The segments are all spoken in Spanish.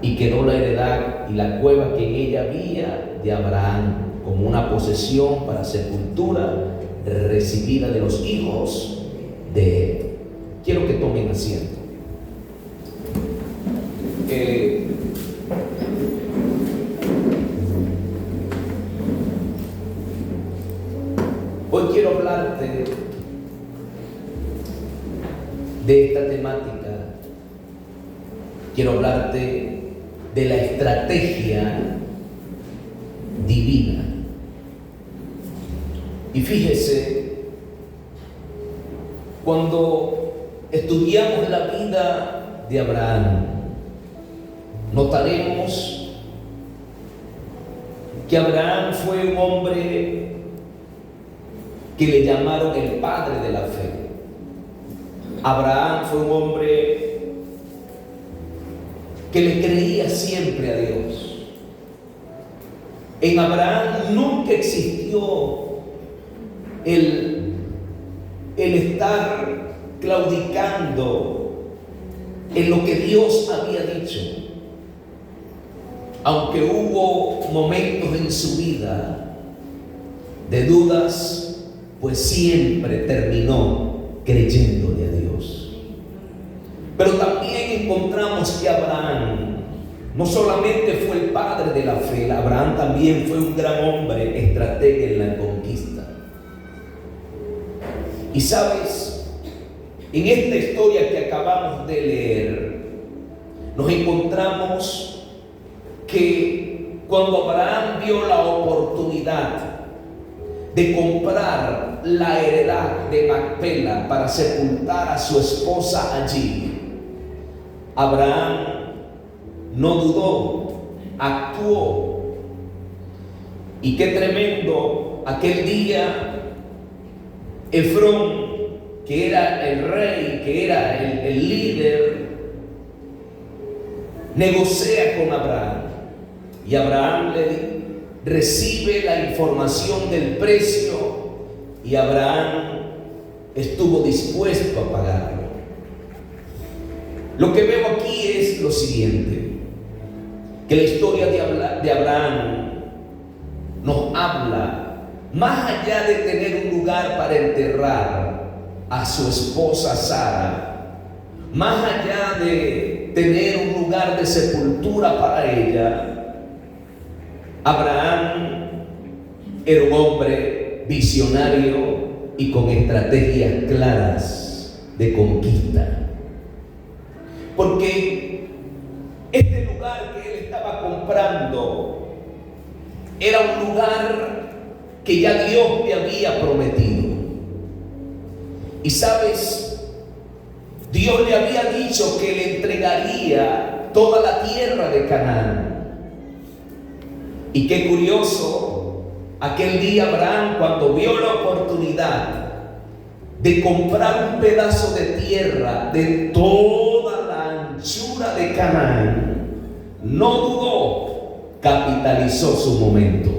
y quedó la heredad y la cueva que en ella había de Abraham como una posesión para sepultura recibida de los hijos de él. Quiero que tomen asiento. Hoy quiero hablarte de esta temática. Quiero hablarte de la estrategia divina. Y fíjese, cuando estudiamos la vida de Abraham, notaremos que Abraham fue un hombre que le llamaron el padre de la fe. Abraham fue un hombre que le creía siempre a Dios. En Abraham nunca existió el estar claudicando en lo que Dios había dicho. Aunque hubo momentos en su vida de dudas, pues siempre terminó creyéndole a Dios. Pero también encontramos que Abraham no solamente fue el padre de la fe, Abraham también fue un gran hombre, estratega en la conquista. Y sabes, en esta historia que acabamos de leer, nos encontramos que cuando Abraham vio la oportunidad de comprar la heredad de Macpela para sepultar a su esposa allí, Abraham no dudó, actuó. Y qué tremendo, aquel día Efrón, que era el rey, que era el líder, negocia con Abraham. Y Abraham recibe la información del precio y Abraham estuvo dispuesto a pagarlo. Lo que veo aquí es lo siguiente, que la historia de Abraham nos habla, más allá de tener un lugar para enterrar a su esposa Sara, más allá de tener un lugar de sepultura para ella, Abraham era un hombre visionario y con estrategias claras de conquista. Porque este lugar que él estaba comprando era un lugar que ya Dios le había prometido. Y sabes, Dios le había dicho que le entregaría toda la tierra de Canaán. Y qué curioso, aquel día Abraham, cuando vio la oportunidad de comprar un pedazo de tierra de toda la anchura de Canaán, no dudó, capitalizó su momento.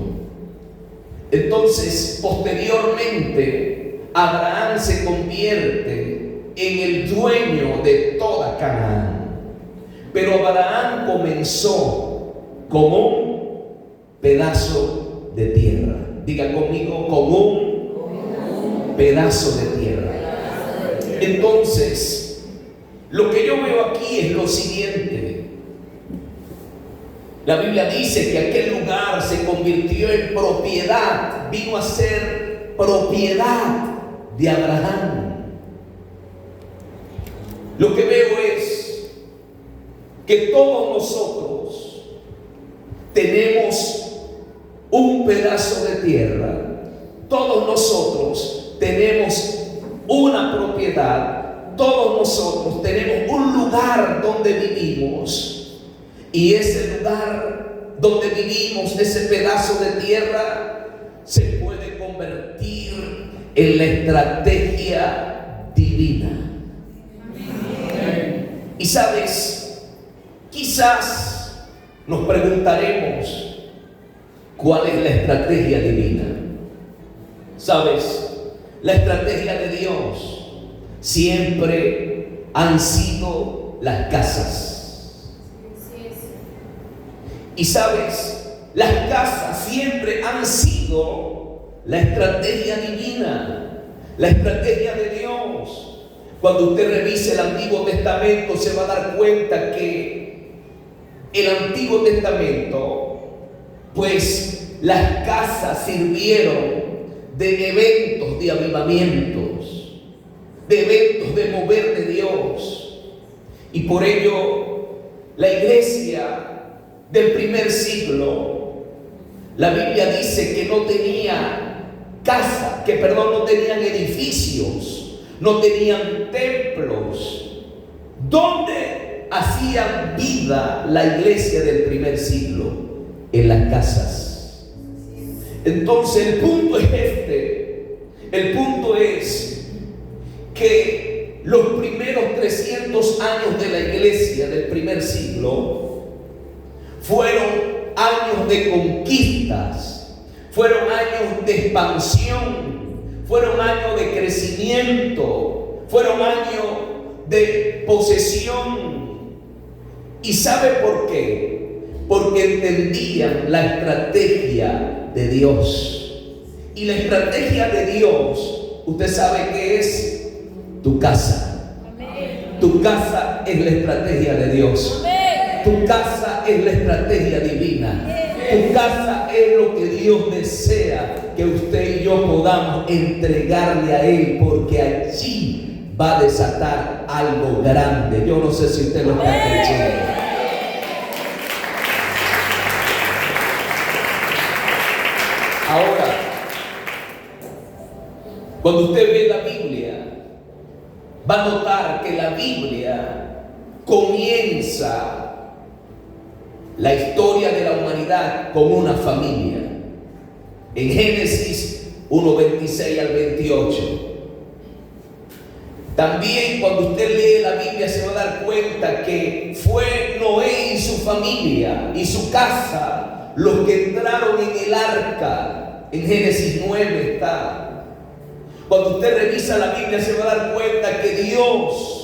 Entonces, posteriormente, Abraham se convierte en el dueño de toda Canaán. Pero Abraham comenzó como un pedazo de tierra. Diga conmigo, como un pedazo de tierra. Entonces, lo que yo veo aquí es lo siguiente. La Biblia dice que aquel lugar se convirtió en propiedad, vino a ser propiedad de Abraham. Lo que veo es que todos nosotros tenemos un pedazo de tierra, todos nosotros tenemos una propiedad, todos nosotros tenemos un lugar donde vivimos. Y ese lugar donde vivimos, ese pedazo de tierra, se puede convertir en la estrategia divina. Y sabes, quizás nos preguntaremos, ¿cuál es la estrategia divina? Sabes, la estrategia de Dios siempre han sido las casas. Y sabes, las casas siempre han sido la estrategia divina, la estrategia de Dios. Cuando usted revise el Antiguo Testamento se va a dar cuenta que el Antiguo Testamento, pues las casas sirvieron de eventos de avivamientos, de eventos de mover de Dios. Y por ello la iglesia del primer siglo, la Biblia dice que no tenía casa, no tenían edificios, no tenían templos. ¿Dónde hacían vida la iglesia del primer siglo? En las casas. Entonces el punto es el punto es que los primeros 300 años de la iglesia del primer siglo fueron años de conquistas, fueron años de expansión, fueron años de crecimiento, fueron años de posesión. ¿Y sabe por qué? Porque entendían la estrategia de Dios. Y la estrategia de Dios, usted sabe que es tu casa. Amén. Tu casa es la estrategia de Dios. Amén. Tu casa es la estrategia divina. Tu casa es lo que Dios desea que usted y yo podamos entregarle a Él, porque allí va a desatar algo grande. Yo no sé si usted lo está escuchando. Ahora, cuando usted ve la Biblia, va a notar que la Biblia comienza la historia de la humanidad con una familia. En Génesis 1:26 al 28. También cuando usted lee la Biblia se va a dar cuenta que fue Noé y su familia y su casa los que entraron en el arca. En Génesis 9 está. Cuando usted revisa la Biblia se va a dar cuenta que Dios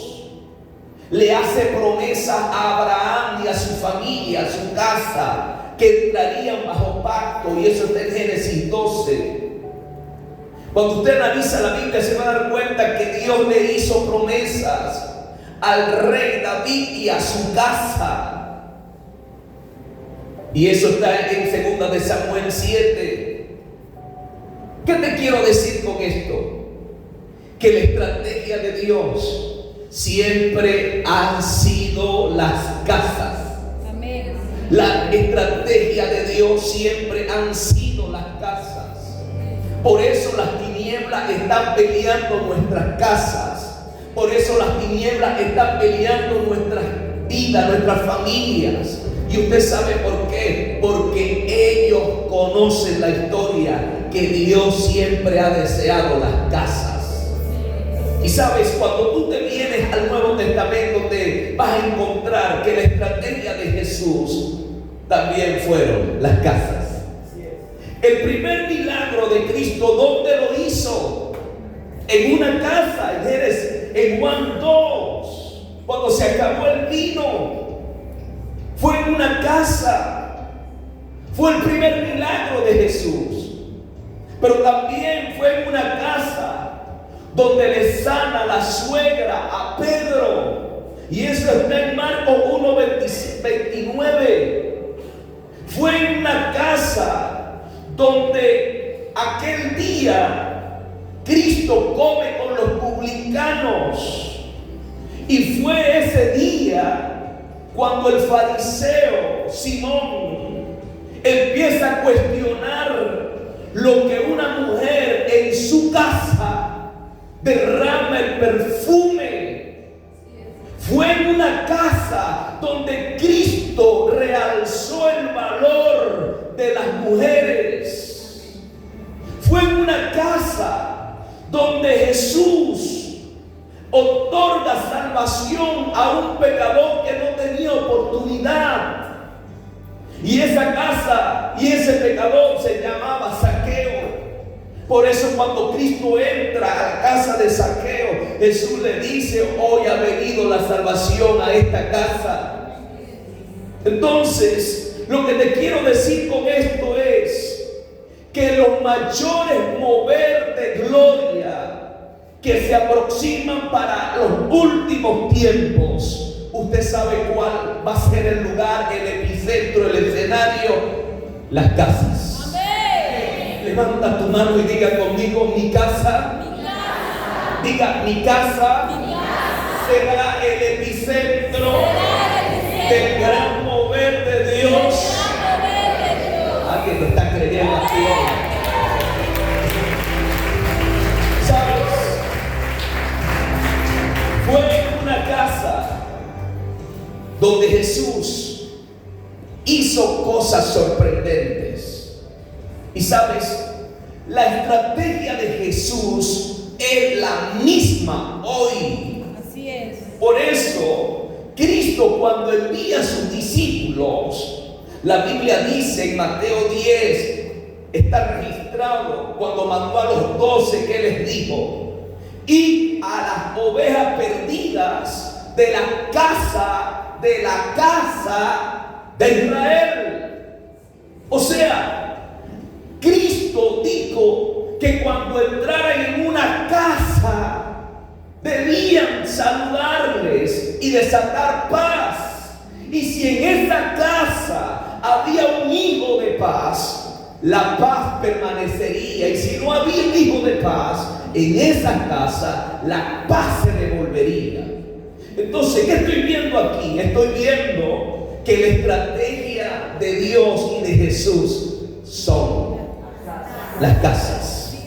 le hace promesa a Abraham y a su familia, a su casa, que entrarían bajo pacto, y eso está en Génesis 12. Cuando usted analiza la Biblia se va a dar cuenta que Dios le hizo promesas al rey David y a su casa. Y eso está en 2 de Samuel 7. ¿Qué te quiero decir con esto? Que la estrategia de Dios siempre han sido las casas. Amén. La estrategia de Dios siempre han sido las casas. Por eso las tinieblas están peleando nuestras casas. Por eso las tinieblas están peleando nuestras vidas, nuestras familias. Y usted sabe por qué. Porque ellos conocen la historia que Dios siempre ha deseado las casas. Y sabes, cuando tú te vienes al Nuevo Testamento te vas a encontrar que la estrategia de Jesús también fueron las casas. El primer milagro de Cristo, ¿dónde lo hizo? En una casa, en Juan 2, cuando se acabó el vino. Fue en una casa. Fue el primer milagro de Jesús. Pero también fue en una casa donde le sana la suegra a Pedro. Y eso está en Marcos 1:29. Fue en una casa donde aquel día Cristo come con los publicanos. Y fue ese día cuando el fariseo Simón empieza a cuestionar lo que una mujer en su casa derrama el perfume. Fue en una casa donde Cristo realzó el valor de las mujeres. Fue en una casa donde Jesús otorga salvación a un pecador que no tenía oportunidad. Y esa casa y ese pecador se llamaba Zaqueo. Por eso cuando Cristo entra a la casa de Zaqueo, Jesús le dice: hoy ha venido la salvación a esta casa. Entonces, Lo que te quiero decir con esto es que los mayores mover de gloria que se aproximan para los últimos tiempos, usted sabe cuál va a ser el lugar, el epicentro, el escenario: las casas. Amén. Levanta tu mano y diga conmigo: mi casa. Diga: mi casa será el epicentro del gran mover de Dios. Alguien lo está creyendo aquí hoy. ¿Sabes? Fue en una casa donde Jesús hizo cosas sorprendentes. Y sabes, la estrategia de Jesús es la misma hoy. Así es. Por eso, Cristo, cuando envía a sus discípulos, la Biblia dice en Mateo 10, está registrado cuando mandó a los 12, que les dijo: y a las ovejas perdidas de la casa de Israel. O sea, Cristo dijo que cuando entraran en una casa debían saludarles y desatar paz. Y si en esa casa había un hijo de paz, la paz permanecería. Y si no había un hijo de paz, en esa casa la paz se devolvería. Entonces, ¿qué estoy viendo aquí? Estoy viendo que la estrategia de Dios y de Jesús son las casas.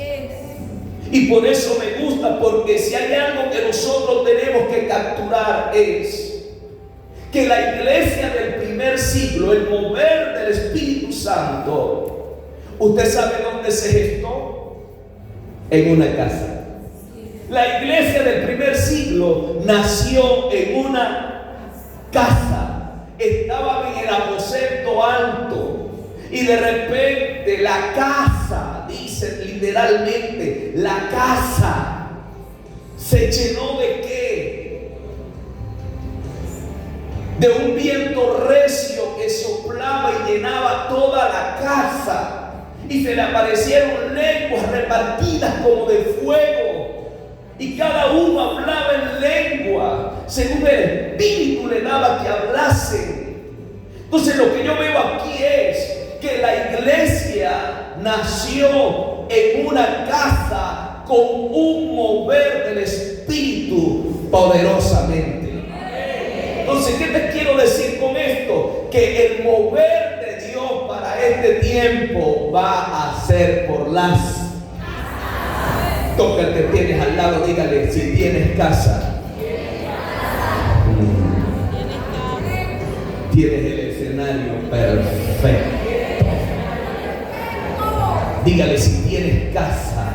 Y por eso me gusta, porque si hay algo que nosotros tenemos que capturar es que la iglesia del primer siglo, el mover del Espíritu Santo, ¿usted sabe dónde se gestó? En una casa. La iglesia del primer siglo nació en una casa. Estaban en el aposento alto y de repente la casa, dice literalmente, la casa se llenó ¿de qué? De un viento recio que soplaba y llenaba toda la casa, y se le aparecieron lenguas repartidas como de fuego, y cada uno hablaba en lengua según el Espíritu le daba que hablasen. Entonces, lo que yo veo aquí es que la iglesia nació en una casa con un mover del Espíritu poderosamente. Entonces, ¿qué te quiero decir con esto? Que el mover de Dios para este tiempo va a ser por las. Toca al que tienes al lado, dígale: si tienes casa, tienes el escenario perfecto. Dígale: si tienes casa,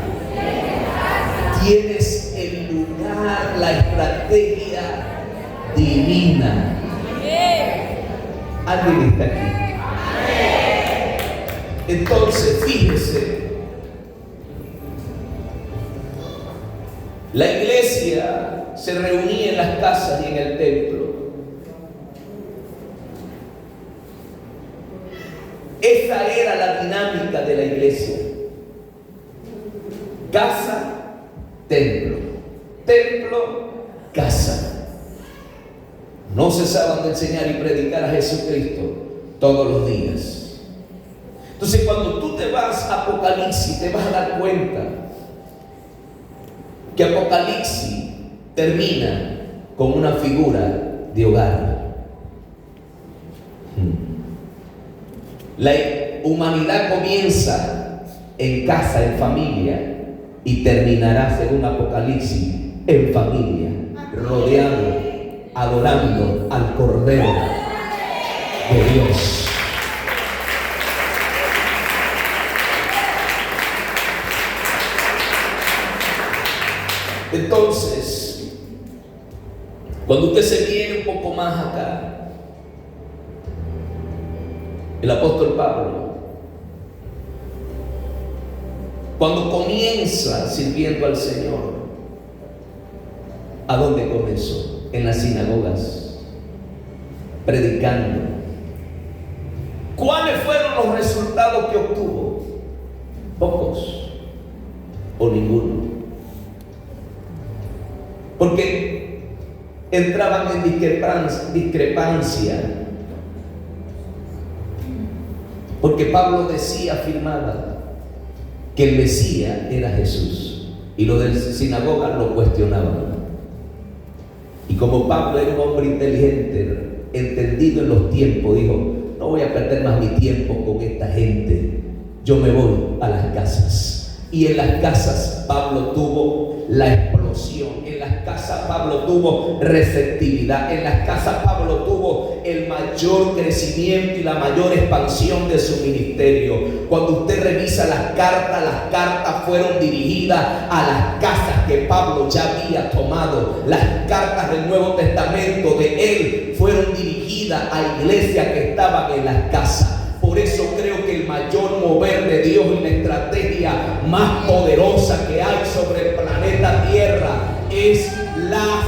tienes el lugar, la estrategia divina. ¿Alguien está aquí? Entonces, fíjese, la iglesia se reunía en las casas y en el templo. Esa era la dinámica de la iglesia: casa, templo, templo, casa. No cesaban de enseñar y predicar a Jesucristo todos los días. Entonces, cuando tú te vas a Apocalipsis, te vas a dar cuenta que Apocalipsis termina con una figura de hogar. La humanidad comienza en casa, en familia, y terminará, según Apocalipsis, en familia, rodeado, adorando al Cordero de Dios. Entonces, cuando usted se viene un poco más acá, el apóstol Pablo, cuando comienza sirviendo al Señor, ¿a dónde comenzó? En las sinagogas, predicando. fueron los resultados que obtuvo? Pocos o ninguno. Porque entraban en discrepancia. Porque Pablo decía, afirmaba, que el Mesías era Jesús. Y los de la sinagoga lo cuestionaban. Y como Pablo era un hombre inteligente, entendido en los tiempos, dijo: no voy a perder más mi tiempo con esta gente, yo me voy a las casas. Y en las casas Pablo tuvo la explosión, en las casas Pablo tuvo receptividad, en las casas Pablo tuvo el mayor crecimiento y la mayor expansión de su ministerio. Cuando usted revisa las cartas fueron dirigidas a las casas que Pablo ya había tomado. Las cartas del Nuevo Testamento de él fueron dirigidas a iglesias que estaban en las casas. Por eso creo que el mayor mover de Dios y la estrategia más poderosa que hay sobre el planeta Tierra es las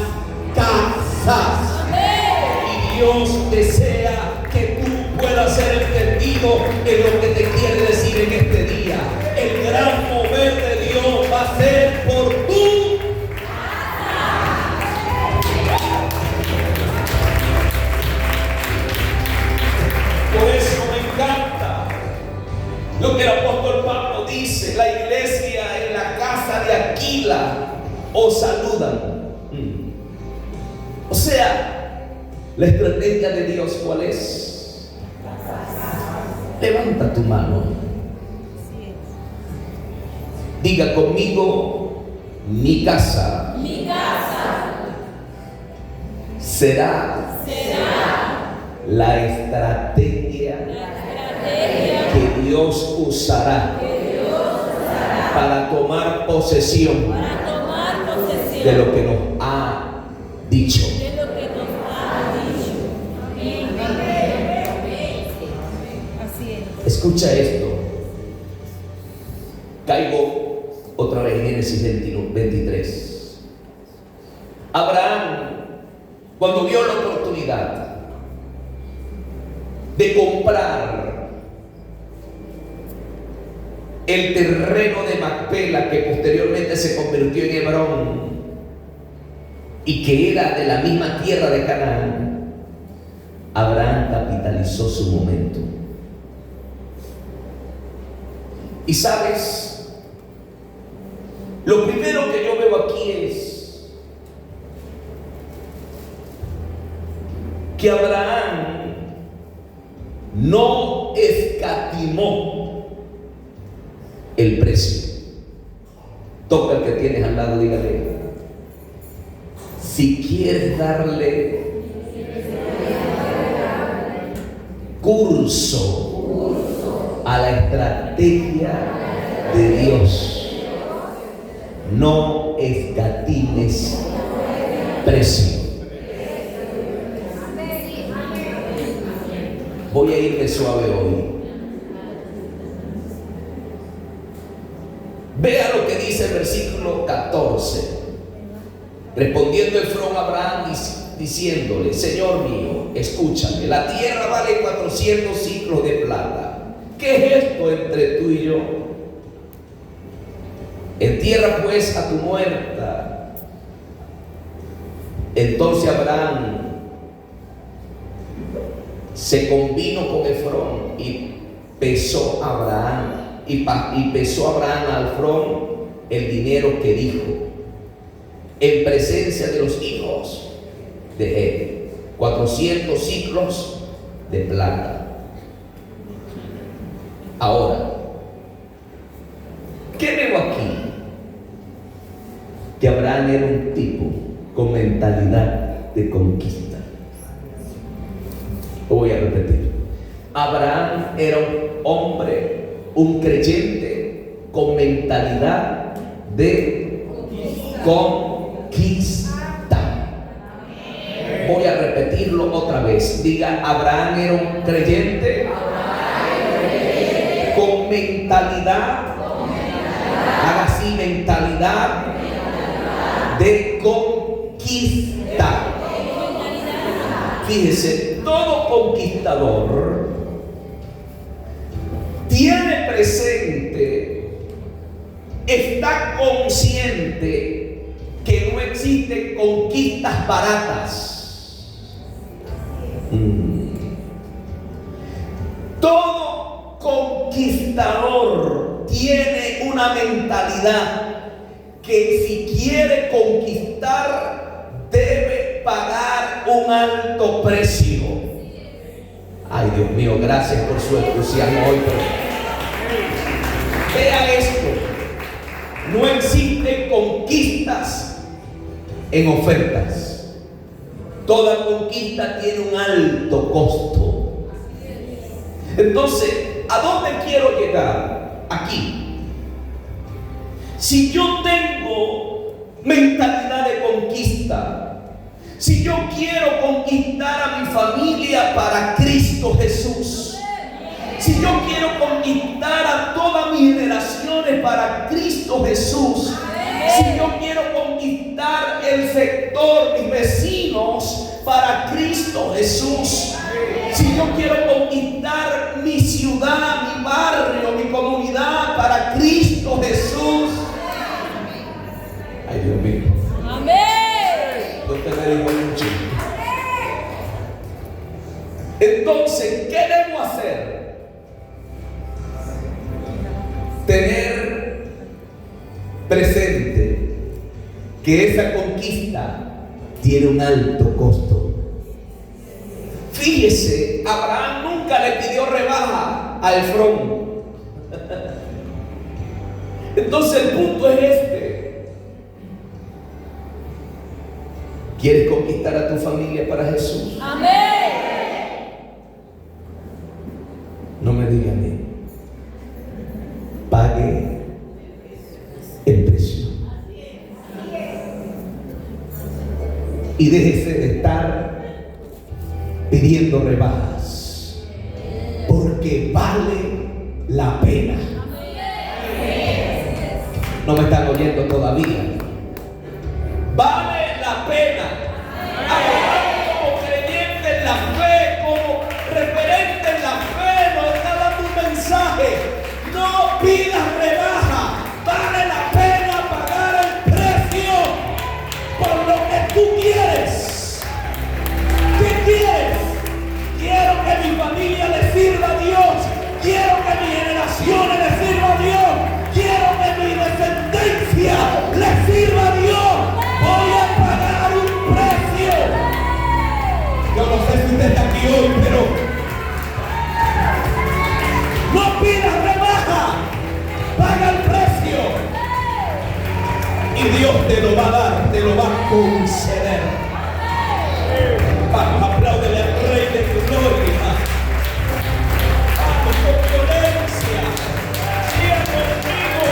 casas. Y Dios desea que tú puedas ser entendido en lo que te quiere decir en este día. El gran mover de Dios va a ser por tu Por eso me encanta lo que el apóstol Pablo dice: la iglesia en la casa de Aquila os saludan. O sea, la estrategia de Dios, ¿cuál es? Levanta tu mano. Diga conmigo: mi casa será la estrategia que Dios usará para tomar posesión de lo que nos ha dicho. Escucha esto. Caigo otra vez en Génesis 23. Abraham, cuando vio la oportunidad de comprar el terreno de Macpela, que posteriormente se convirtió en Hebrón y que era de la misma tierra de Canaán, Abraham capitalizó su momento. Y sabes, lo primero que yo veo aquí es que Abraham no escatimó el precio. Toca al que tienes al lado, dígale: si quieres darle curso a la estrategia de Dios, no escatimes precio. Voy a irme suave hoy. Vea lo que dice el versículo 14. Respondiendo Efrón a Abraham diciéndole: Señor mío, escúchame, la tierra vale 400 ciclos de plata. ¿Qué es esto entre tú y yo? Entierra pues a tu muerta. Entonces Abraham se convino con Efrón y pesó a Abraham a Efrón el dinero que dijo en presencia de los hijos de él: 400 ciclos de plata. Ahora, ¿qué veo aquí? Que Abraham era un tipo con mentalidad de conquista. Lo voy a repetir. Abraham era un hombre, un creyente con mentalidad de conquista. Voy a repetirlo otra vez. Diga: Abraham era un creyente con mentalidad, haga así, mentalidad de conquista. Fíjese, todo conquistador tiene presente, está consciente que no existen conquistas baratas. Todo conquistador tiene una mentalidad que si quiere conquistar debe pagar un alto precio. Ay, Dios mío, gracias por su entusiasmo hoy. Vea esto: no existen conquistas en ofertas. Toda conquista tiene un alto costo. Entonces, ¿a dónde quiero llegar? Aquí. Si yo tengo mentalidad de conquista, si yo quiero conquistar a mi familia para Cristo Jesús, si yo quiero conquistar a todas mis generaciones para Cristo Jesús, si yo quiero conquistar el sector, mis vecinos para Cristo Jesús, si yo quiero conquistar mi ciudad, mi barrio, mi comunidad para Cristo Jesús. Ay, Dios mío. Amén. Dios te bendiga mucho. Entonces, ¿qué debo hacer? Tener presente que esa conquista tiene un alto costo. Fíjese, Abraham nunca le pidió rebaja a Efrón. Entonces el punto es este: ¿quieres conquistar a tu familia para Jesús? Amén. No me diga amén. Pague el precio. Y déjese de estar pidiendo rebajas, porque vale la pena. No me están oyendo todavía. Vale la pena. Abraham, como creyente en la fe, como referente en la fe, nos está dando un mensaje: no pidas rebaja. Vale la pena pagar el precio por lo que tú quieres. ¿Qué quieres? Quiero que mi familia le sirva a Dios. Quiero que mi generación le sirva a Dios. Quiero que mi descendencia le sirva a Dios. Voy a pagar un precio. Yo no sé si usted está aquí hoy, pero no pidas rebaja. Paga el precio. Y Dios te lo va a dar, te lo va a conceder. Vamos, apláudele al Rey de Gloria. Vamos con violencia. Siga conmigo.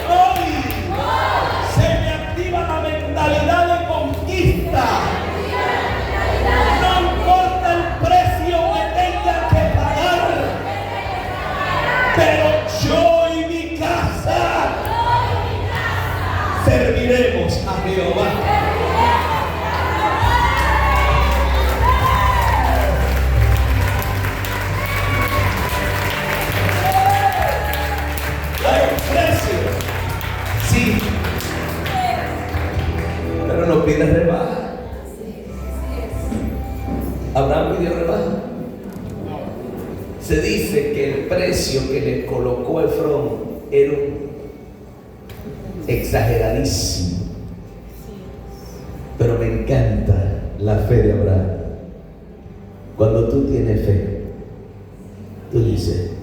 Hoy se me activa la mentalidad de conquista. No importa el precio que tenga que pagar, pero yo y mi casa serviremos a Jehová. Sí, pero no pides rebaja. Abraham pidió rebaja. Se dice que el precio que le colocó Efrón era exageradísimo. Pero me encanta la fe de Abraham. Cuando tú tienes fe, tú dices: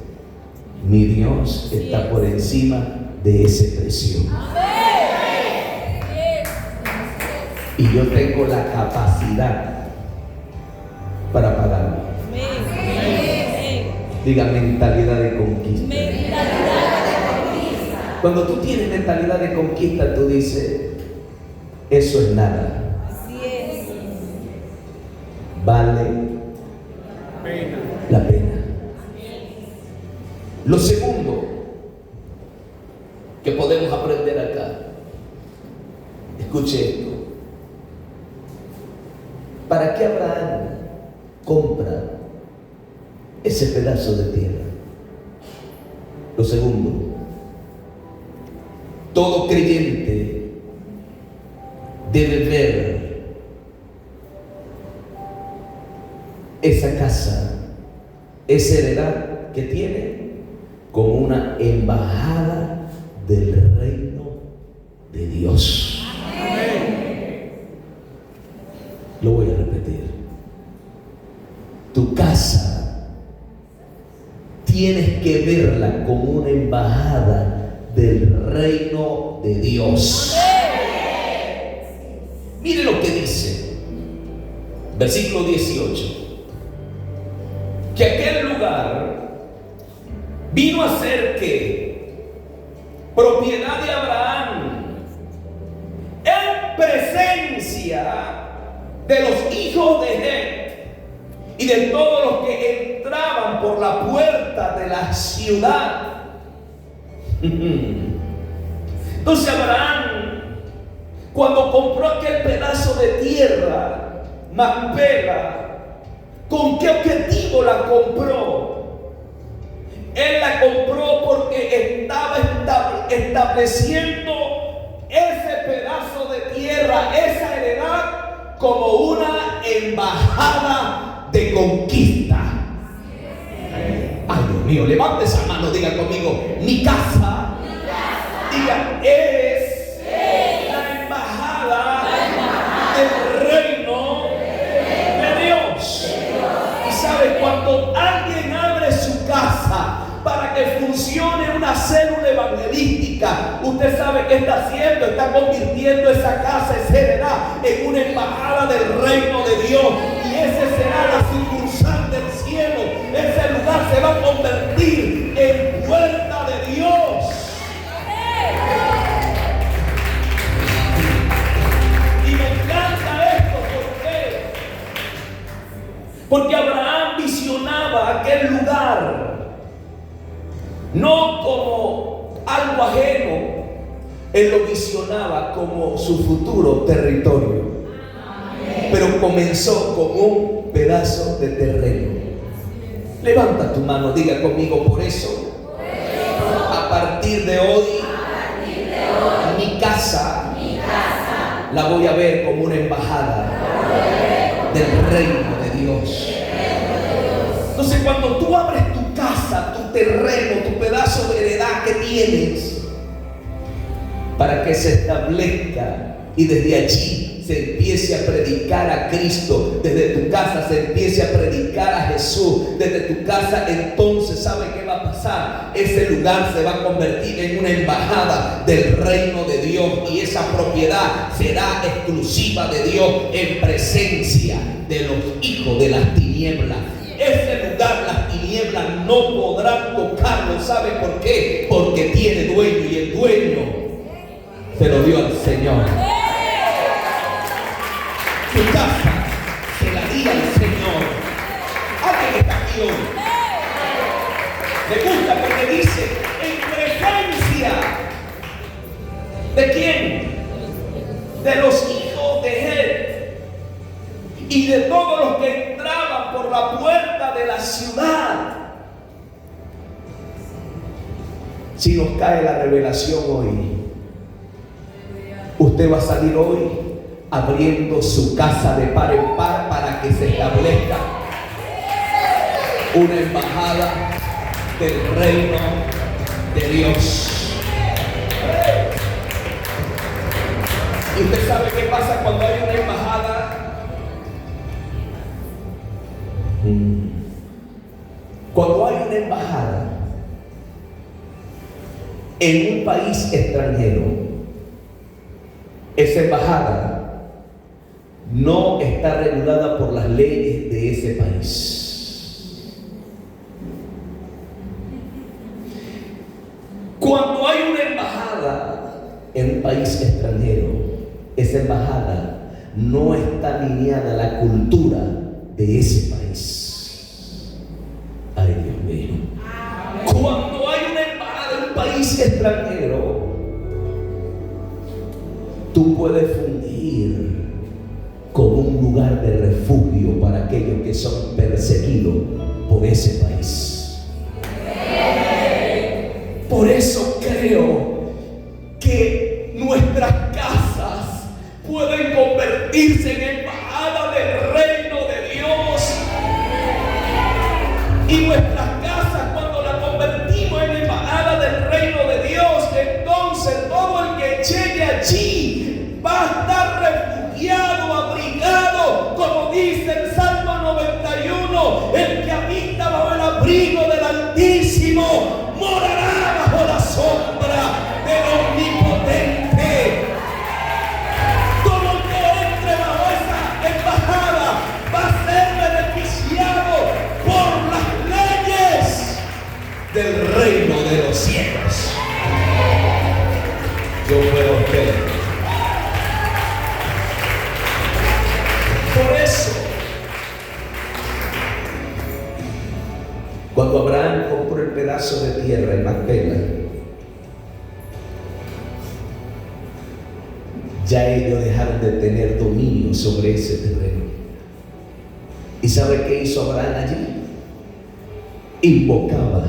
mi Dios está por encima de ese precio. Y yo tengo la capacidad para pagarlo. Diga: mentalidad de conquista. Cuando tú tienes mentalidad de conquista, tú dices: eso es nada. Vale la pena. Lo segundo que podemos aprender acá, escuche esto: ¿para qué Abraham compra ese pedazo de tierra. Lo segundo, todo creyente debe ver esa casa, esa heredad que tiene, como una embajada del reino de Dios. Amén. Lo voy a repetir. Tu casa tienes que verla como una embajada del reino de Dios. Mire lo que dice, versículo 18. Que aquel lugar vino a ser que propiedad de Abraham en presencia de los hijos de Het y de todos los que entraban por la puerta de la ciudad. Entonces Abraham, cuando compró aquel pedazo de tierra, Macpela, ¿con qué objetivo la compró? Él la compró porque estaba estableciendo ese pedazo de tierra, esa heredad, como una embajada de conquista. Ay, Dios mío, levante esa mano, diga conmigo, mi casa, diga, es la embajada del reino de Dios. Y sabe, cuando alguien abre su casa para que funcione una célula evangelística, usted sabe qué está haciendo, está convirtiendo esa casa, esa heredad, en una embajada del reino de Dios. Y ese será la sucursal del cielo. Ese lugar se va a convertir en puerta de Dios. Y me encanta esto, ¿por qué? Porque Abraham visionaba aquel lugar no como algo ajeno, él lo visionaba como su futuro territorio. Pero comenzó con un pedazo de terreno. Levanta tu mano, diga conmigo, por eso, a partir de hoy, mi casa la voy a ver como una embajada del reino de Dios. Entonces, cuando tú abres tu casa, tu terreno, tu pedazo de heredad que tienes, para que se establezca y desde allí se empiece a predicar a Cristo, desde tu casa se empiece a predicar a Jesús, desde tu casa, entonces ¿sabe qué va a pasar? Ese lugar se va a convertir en una embajada del reino de Dios, y esa propiedad será exclusiva de Dios en presencia de los hijos de las tinieblas. Ese lugar las tinieblas no podrán tocarlo. ¿Sabe por qué? Porque tiene dueño, y el dueño se lo dio al Señor. Tu casa se la di al Señor. Alguien está aquí hoy. Me gusta porque dice en presencia ¿de quién? De los hijos de Het y de todos los que entraban por la puerta de la ciudad. Si nos cae la revelación hoy, usted va a salir hoy abriendo su casa de par en par para que se establezca una embajada del reino de Dios. Y usted sabe qué pasa cuando hay una embajada. Cuando hay una embajada en un país extranjero, esa embajada no está regulada por las leyes de ese país. Cuando hay una embajada en un país extranjero, esa embajada no está alineada a la cultura de ese país. Ay, Dios mío. Cuando hay una embajada en un país extranjero, tú puedes fungir como un lugar de refugio para aquellos que son perseguidos por ese país. Y nuestras casas, cuando la convertimos en embajada del reino de Dios, entonces todo el que llegue allí va a estar refugiado, abrigado, como dice el Salmo 91, el que habita bajo el abrigo del Altísimo morará bajo la sombra del Omnipotente. Todo el que entre bajo esa embajada va a ser beneficiado por las leyes del reino de los cielos. Yo puedo ver. Por eso, cuando Abraham compró el pedazo de tierra en Macpela, ya ellos dejaron de tener dominio sobre ese terreno. ¿Y sabe qué hizo Abraham allí? Invocaba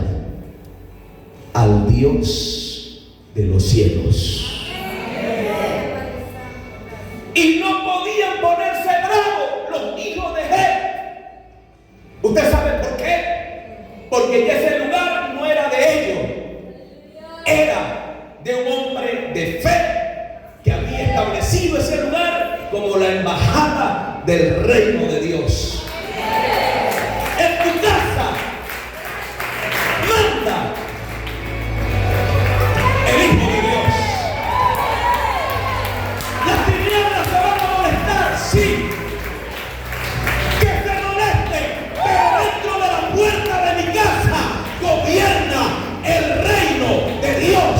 al Dios de los cielos. Y no podían ponerse bravos los hijos de Het. ¿Usted sabe por qué? Porque ya ese lugar no era de ellos, era de un hombre de fe que había establecido ese lugar como la embajada del reino de Dios. En tu casa manda el Hijo de Dios. Las tinieblas se van a molestar, sí, que se molesten, pero dentro de la puerta de mi casa gobierna el reino de Dios.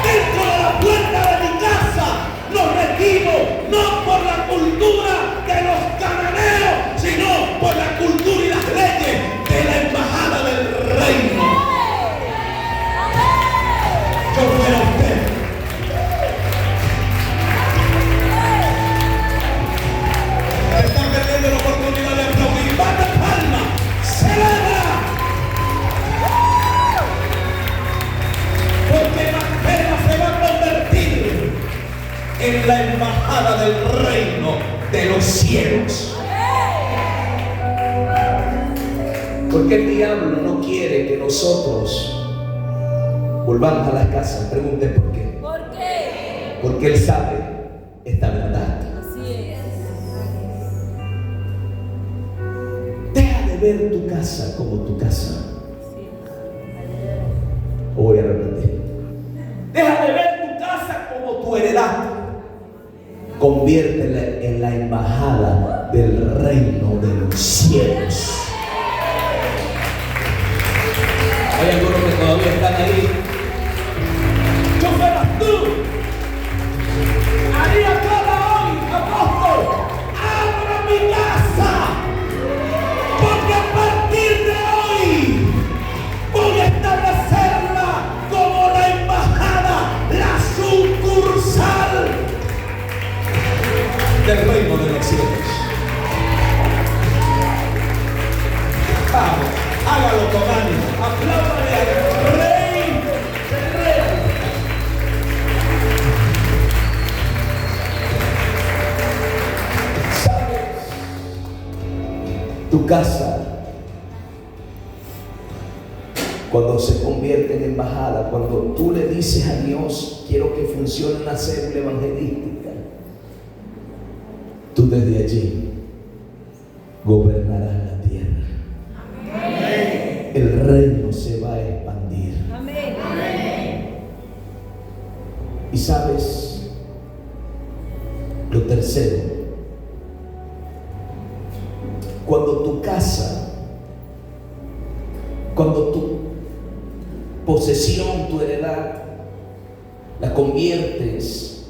Dentro de la puerta de mi casa nos regimos no por la cultura de los cananeos, sino por la cultura y las leyes de la embajada del reino. Yo quiero a usted. Están perdiendo la oportunidad de aplaudir. ¡Bate palma! ¡Celebra! Porque Macpela se va a convertir en la embajada del reino de los cielos. Porque el diablo no quiere que nosotros volvamos a las casas. Pregunte por qué. ¿Por qué? Porque él sabe esta verdad. Así es. Deja de ver tu casa como tu casa. O voy a repetir. Deja de ver tu casa como tu heredad. Conviértela en la embajada del reino de los cielos. Hay algunos que todavía están ahí. Yo fueras tú, haría cada hoy, apóstol, abra mi casa, porque a partir de hoy voy a establecerla como la embajada, la sucursal del reino de los cielos. Vamos, hágalo con ánimo, apláudale al rey del rey. ¿Sabes? Tu casa, cuando se convierte en embajada, cuando tú le dices a Dios, quiero que funcione una célula evangelística, tú desde allí gobernarás la tierra. Amén. El reino se va a expandir. Amén. Y sabes, lo tercero, cuando tu casa, cuando tu posesión, tu heredad, la conviertes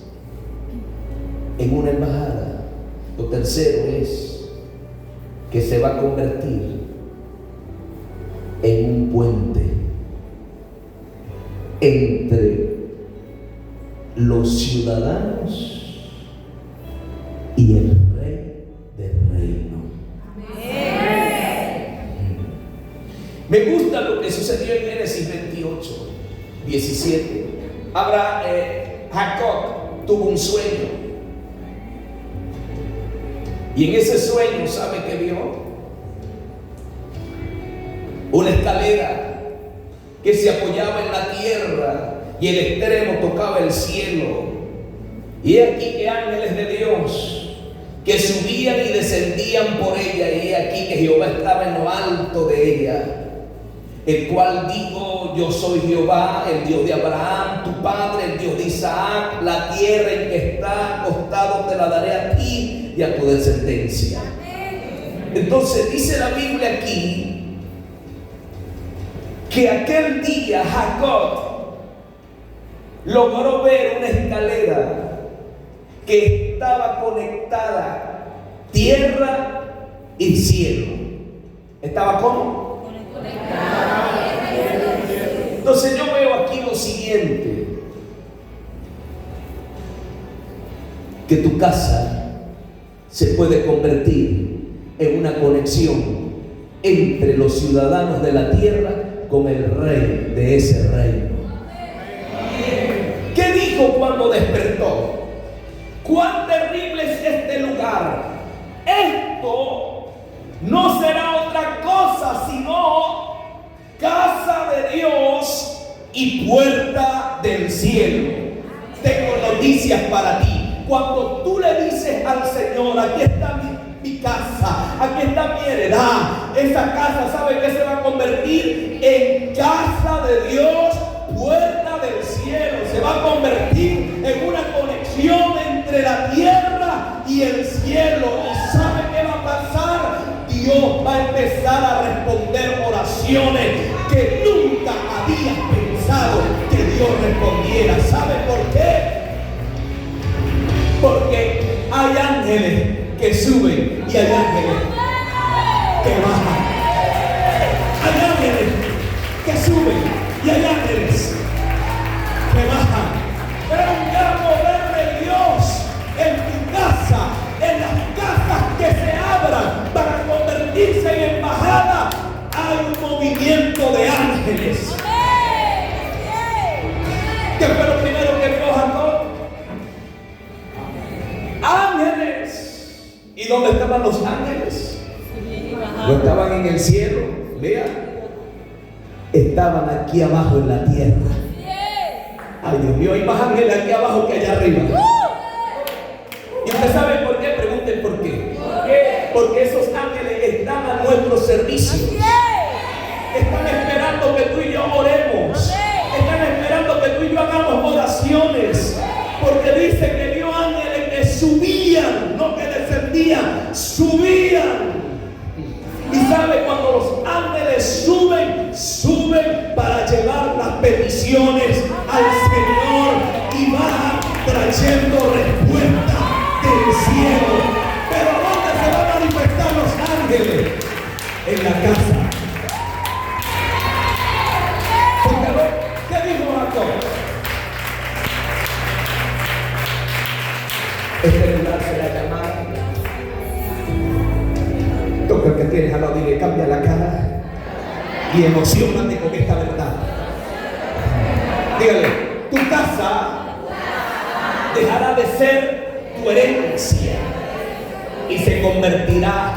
en una embajada, lo tercero es que se va a convertir en un puente entre los ciudadanos y el rey del reino. Me gusta lo que sucedió en Génesis 28, 17. Jacob tuvo un sueño. Y en ese sueño, ¿sabe qué vio? una escalera que se apoyaba en la tierra y el extremo tocaba el cielo. Y he aquí que ángeles de Dios que subían y descendían por ella, y he aquí que Jehová estaba en lo alto de ella, el cual dijo: yo soy Jehová, el Dios de Abraham, tu padre, el Dios de Isaac. La tierra en que está acostado te la daré a ti y a tu descendencia. Entonces dice la Biblia aquí que aquel día Jacob logró ver una escalera que estaba conectada tierra y cielo. ¿Estaba cómo? Entonces yo veo aquí lo siguiente: que tu casa se puede convertir en una conexión entre los ciudadanos de la tierra con el rey de ese reino. ¿Qué dijo cuando despertó? ¡Cuán terrible es este lugar! Esto no será otra cosa sino casa de Dios y puerta del cielo. Tengo noticias para ti. Cuando tú le dices al Señor: aquí está mi casa, aquí está mi heredad, esa casa, ¿sabe qué se va a convertir? En casa de Dios, puerta del cielo. Se va a convertir en una conexión entre la tierra y el cielo. ¿Y sabe qué va a pasar? Dios va a empezar a responder oraciones que nunca habías pensado que Dios respondiera. ¿Sabe por qué? Porque hay ángeles que suben y hay ángeles que bajan. Hay ángeles que suben y hay ángeles que bajan. Pero un gran mover de Dios en tu casa, en las casas que se abran para convertirse en embajada, hay un movimiento de ángeles. ¿Qué fue lo primero que vio Jacob? Ángeles. ¿Y dónde estaban los ángeles? No estaban en el cielo. Vea, estaban aquí abajo en la tierra. Ay, Dios mío, hay más ángeles aquí abajo que allá arriba. ¿Y usted sabe por qué? Pregunten por qué. Porque esos ángeles están a nuestro servicio. Están esperando que tú y yo oremos. Están esperando que tú y yo hagamos oraciones. Porque dice que vio ángeles que subían, no que descendían, subían. Y sabe, cuando los ángeles suben, suben para llevar las peticiones al Señor y van trayendo respuesta del cielo. Pero ¿dónde se van a manifestar los ángeles? En la casa. ¿Qué dijo Jacob? Este lugar será llamado. Toca el que tienes al lado, dile: cambia la cara y emocionate con esta verdad. Dígale: tu casa dejará de ser tu herencia y se convertirá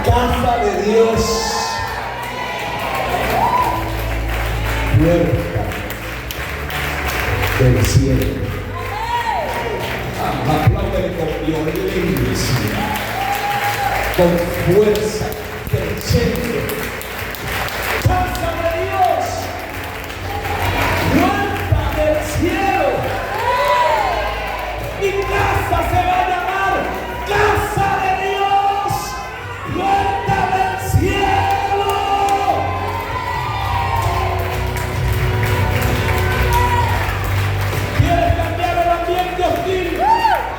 casa de Dios, puerta del cielo. Aplaude con violencia, con fuerza, creciendo. Casa de Dios, puerta del cielo. Mi casa se va a llamar casa de Dios, puerta del cielo. ¿Quieres cambiar el ambiente hostil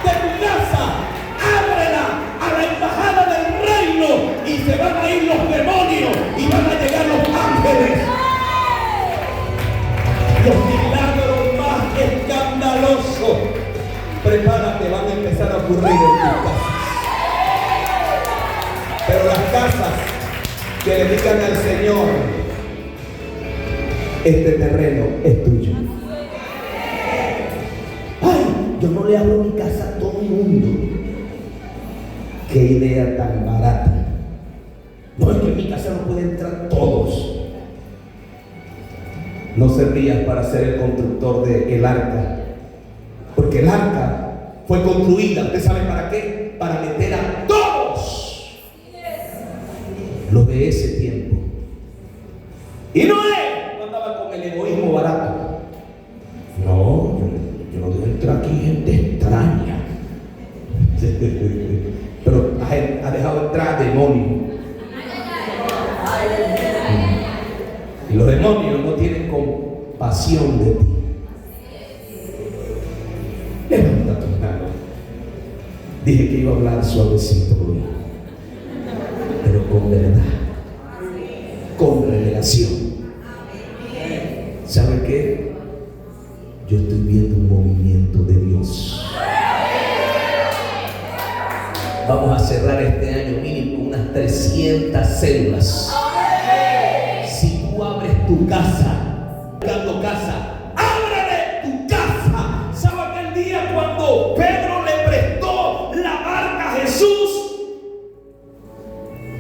de tu casa? Ábrela a la embajada del reino y se van a ir los demonios y van a llegar los ángeles. Los milagros más escandalosos, prepárate, van a empezar a ocurrir en tus casas. Pero las casas que le digan al Señor: este terreno es tuyo. Ay, yo no le abro mi casa a todo el mundo. Qué idea tan barata. No casa no pueden entrar todos. No servías para ser el constructor del arca, porque el arca fue construida, ¿usted sabe para qué? Para meter a todos los de ese tiempo. Y Noé no andaba con el egoísmo barato. No, yo no debo entrar aquí gente extraña. Pero ha dejado entrar demonios. Y los demonios no tienen compasión de ti. Levanta tu mano. Dije que iba a hablar suavecito hoy, pero con verdad, con revelación. ¿Sabe qué? Yo estoy viendo un movimiento de Dios. Vamos a cerrar este año mínimo con unas 300 células. Si tú abres tu casa, buscando casa, ábrele tu casa. ¿Sabe aquel día cuando Pedro le prestó la barca a Jesús?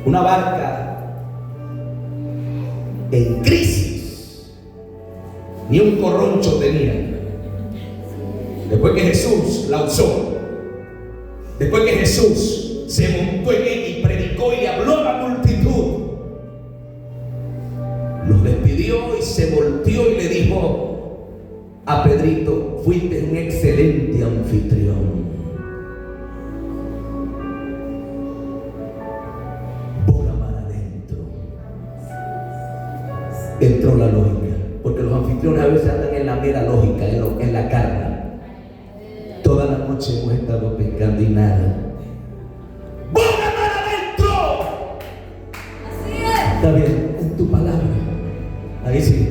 Una barca en crisis, ni un corroncho tenía. Después que Jesús la usó, después que Jesús se montó en ella y predicó y le habló a la multitud, los despidió y se volteó y le dijo a Pedrito: fuiste un excelente anfitrión. Boga mar adentro. Entró la lógica, porque los anfitriones a veces andan en la mera lógica, en la carne. Toda la noche hemos estado pescando y nada. ¡Boga mar adentro! Así es. Está bien, en tu palabra. Ahí sí,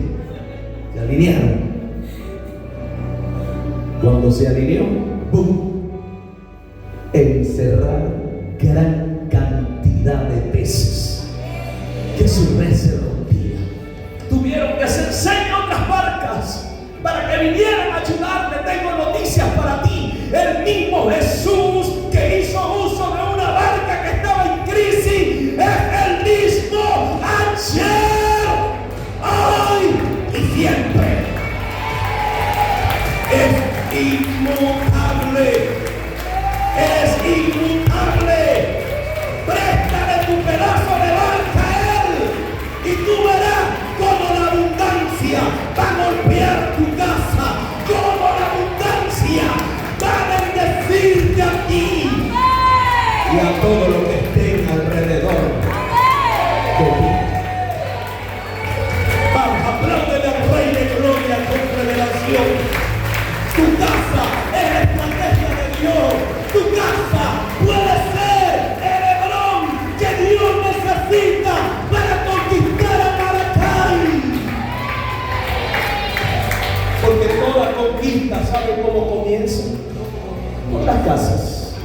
se alinearon. Cuando se alineó, ¡bum!, encerraron gran cantidad de peces, que su red se rompía. Tuvieron que hacer 6 otras barcas para que vinieran a ayudarle. Tengo noticias para ti. El mismo Jesús que hizo uso de una barca que estaba en crisis es el mismo ayer, hoy y siempre. Es inmutable. Es inmutable. Préstale tu pedazo de barca a Él y tú verás cómo la abundancia va a golpear tu casa, cómo la abundancia va a bendecirte a ti y a todo lo que esté alrededor de ti. Vamos, apláudele al Rey de Gloria con revelación. Tu casa es la estrategia de Dios. Tu casa puede ser el Hebrón que Dios necesita para conquistar a Maracay. Porque toda conquista, ¿sabe cómo comienza? Con las casas.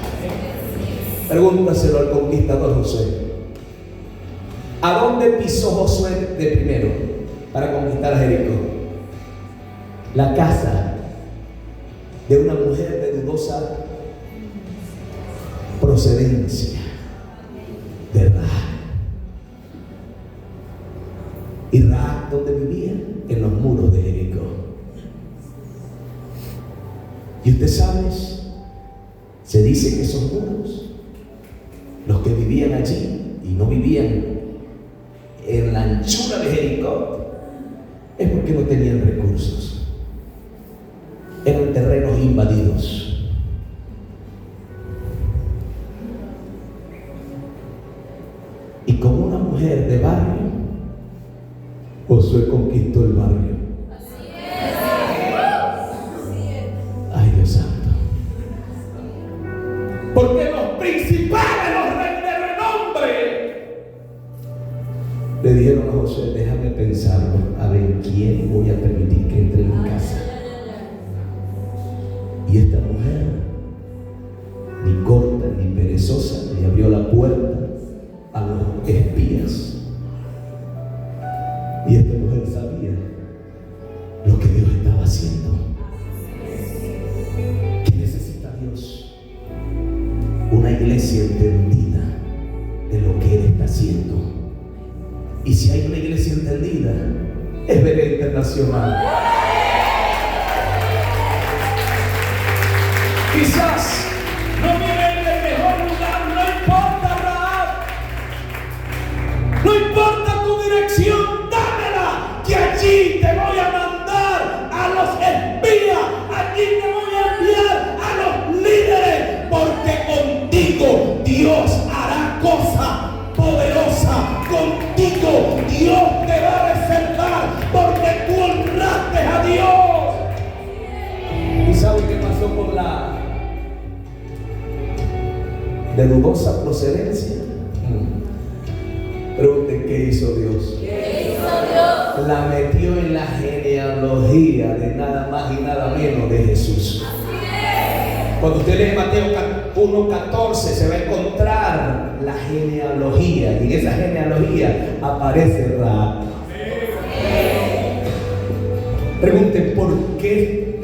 Pregúntaselo al conquistador Josué. ¿A dónde pisó Josué de primero para conquistar a Jericó? La casa de una mujer de dudosa procedencia, de Rahab. ¿Y Rahab dónde vivía? En los muros de Jericó. Y usted sabe, se dice que esos muros, los que vivían allí y no vivían en la anchura de Jericó, es porque no tenían recursos. Eran terrenos invadidos. Y como una mujer de barrio, Josué conquistó el barrio. Así es. Ay, Dios santo. Porque los principales, los reyes de renombre, le dijeron a Josué: déjame pensarlo, a ver quién voy a permitir que entre en mi casa. Y esta mujer, ni corta ni perezosa, le abrió la puerta a los espías. Y esta mujer sabía lo que Dios estaba haciendo. ¿Qué necesita Dios? Una iglesia entendida de lo que Él está haciendo. Y si hay una iglesia entendida, es Berea Internacional. Quizás no viven en el mejor lugar, no importa, Rahab. No importa tu dirección, dámela, que allí te voy a mandar a los espías, allí te voy a enviar a los líderes, porque contigo Dios hará cosa poderosa. Contigo Dios te va a reservar, porque tú honraste a Dios. ¿Y sabe qué pasó con la de dudosa procedencia? Pregunten, ¿qué hizo Dios? ¿Qué hizo Dios? La metió en la genealogía de nada más y nada menos de Jesús. Cuando usted lee Mateo 1:14 se va a encontrar la genealogía, y en esa genealogía aparece Rahab. Pregunten, ¿por qué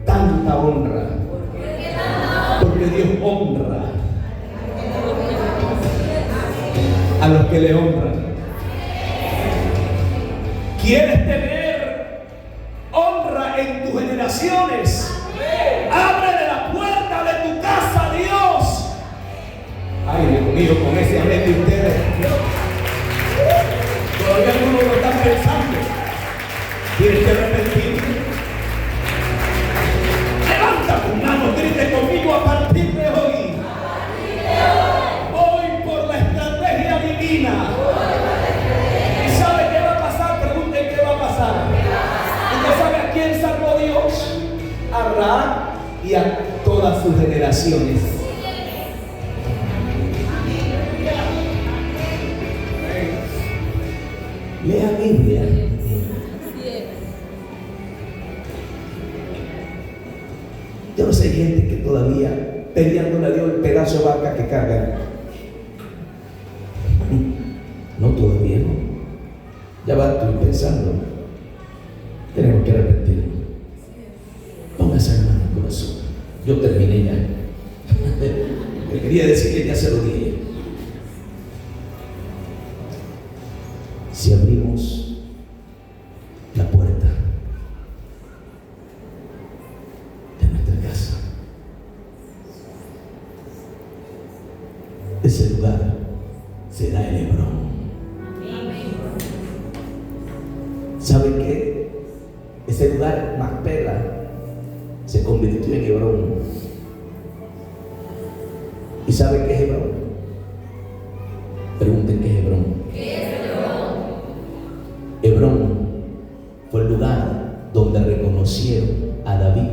tanta honra? Porque Dios honra a los que le honran. ¿Quieres tener honra en tus generaciones? Ábrele la puerta de tu casa a Dios. Ay, Dios mío, con ese amén de ustedes. Todavía algunos lo están pensando. Tienes que arrepentirte. Levanta tus manos, grite conmigo a partir de hoy. Voy por la estrategia divina. ¿Y sabe qué va a pasar? Pregunten qué va a pasar. ¿Usted sabe a quién salvó Dios? A Rahab y a todas sus generaciones. Lea Biblia. Yo no sé, hay gente que todavía peleándole a Dios el pedazo de vaca que carga. No, todavía no. Ya va, estoy pensando. Tenemos que arrepentirnos. Póngase en el corazón. Yo terminé ya. Le quería decir que ya se lo dije. Si abrimos la puerta de nuestra casa, ese lugar será el Hebrón. ¿Saben qué? Ese lugar, Macpela, se convirtió en Hebrón. ¿Y saben qué es Hebrón? Pregunten qué es Hebrón. ¿Qué es Hebrón? Hebrón fue el lugar donde reconocieron a David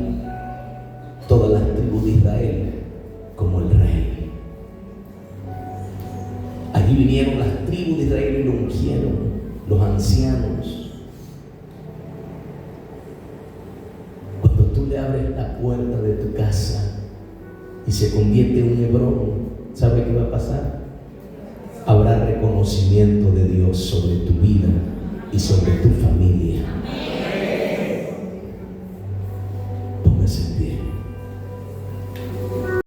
todas las tribus de Israel como el rey. Allí vinieron las tribus de Israel y lo ungieron, los ancianos. Cuando tú le abres la puerta de tu casa y se convierte en un Hebrón, ¿sabe qué va a pasar? Habrá reconocimiento de Dios sobre tu vida y sobre tu familia.